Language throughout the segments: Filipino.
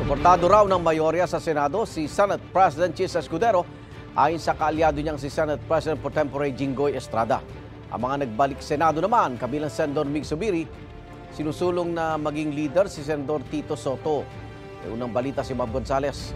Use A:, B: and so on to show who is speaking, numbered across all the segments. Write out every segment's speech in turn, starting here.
A: Suportado raw ng mayorya sa Senado si Senate President Chis Escudero ayon sa kaalyado niyang si Senate President Pro Tempore Jinggoy Estrada. Ang mga nagbalik Senado naman, kabilang Senador Mig Zubiri, sinusulong na maging leader si Senador Tito Soto. May unang balita si Mab Gonzales.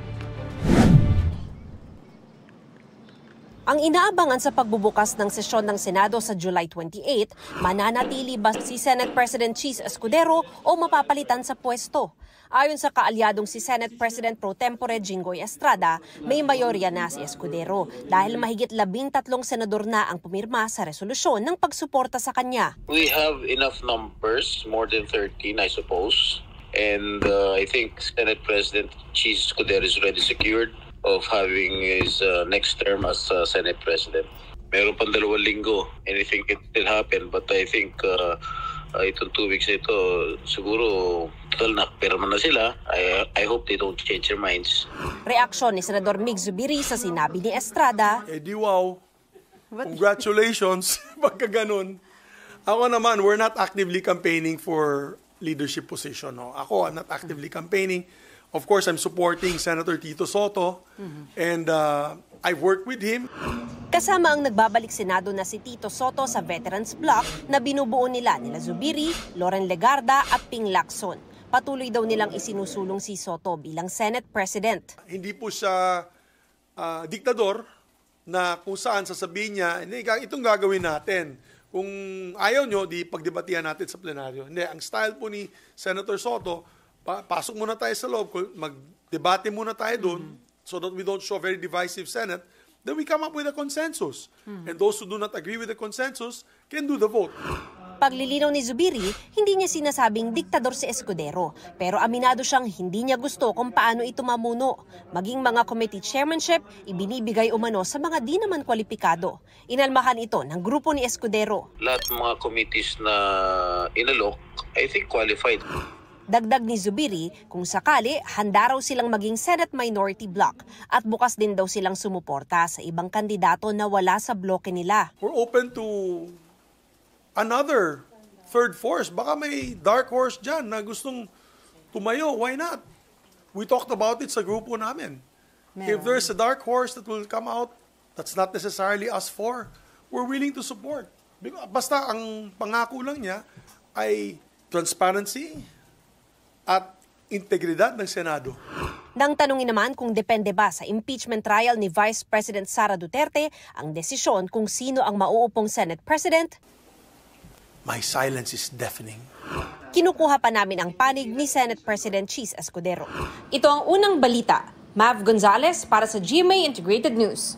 B: Ang inaabangan sa pagbubukas ng sesyon ng Senado sa July 28, mananatili ba si Senate President Chis Escudero o mapapalitan sa pwesto? Ayon sa kaalyadong si Senate President Pro Tempore Jinggoy Estrada, may mayorya na si Escudero dahil mahigit 13 senador na ang pumirma sa resolusyon ng pagsuporta sa kanya.
C: We have enough numbers, more than 13 I suppose. And I think Senate President Chis Escudero is already secured of having his next term as Senate President. Meron pang 2 linggo. Anything can still happen, but I think itong 2 weeks na ito, siguro total nakapirma na sila. I hope they don't change their minds.
B: Reaksyon ni Senador Mig Zubiri sa sinabi ni Estrada.
D: Di wow. Congratulations. Pagka ganun. Ako naman, we're not actively campaigning for leadership position. No? Ako, I'm not actively campaigning. Of course, I'm supporting Senator Tito Soto and I've worked with him.
B: Kasama ang nagbabalik Senado na si Tito Soto sa Veterans Bloc na binubuo nila Zubiri, Loren Legarda at Ping Lacson. Patuloy daw nilang isinusulong si Soto bilang Senate President.
D: Hindi po siya diktador na kung saan sasabihin niya, itong gagawin natin. Kung ayaw nyo, di pagdebatihan natin sa plenaryo. Hindi, ang style po ni Senator Soto, pasok muna tayo sa loob, mag-debate muna tayo doon so that we don't show a very divisive Senate, then we come up with a consensus. And those who do not agree with the consensus can do the vote.
B: Paglilinaw ni Zubiri, hindi niya sinasabing diktador si Escudero, pero aminado siyang hindi niya gusto kung paano ito mamuno. Maging mga committee chairmanship, ibinibigay umano sa mga di naman kwalipikado. Inalmahan ito ng grupo ni Escudero.
C: Lahat ng mga committees na inalok, I think qualified.
B: Dagdag ni Zubiri, kung sakali, handa raw silang maging Senate Minority Bloc at bukas din daw silang sumuporta sa ibang kandidato na wala sa bloke nila.
D: We're open to another third force. Baka may dark horse dyan na gustong tumayo. Why not? We talked about it sa grupo namin. If there's a dark horse that will come out, that's not necessarily us four. We're willing to support. Basta ang pangako lang niya ay transparency at integridad ng Senado.
B: Nang tanungin naman kung depende ba sa impeachment trial ni Vice President Sara Duterte ang desisyon kung sino ang mauupong Senate President,
D: my silence is deafening.
B: Kinukuha pa namin ang panig ni Senate President Chis Escudero. Ito ang unang balita. Mav Gonzales para sa GMA Integrated News.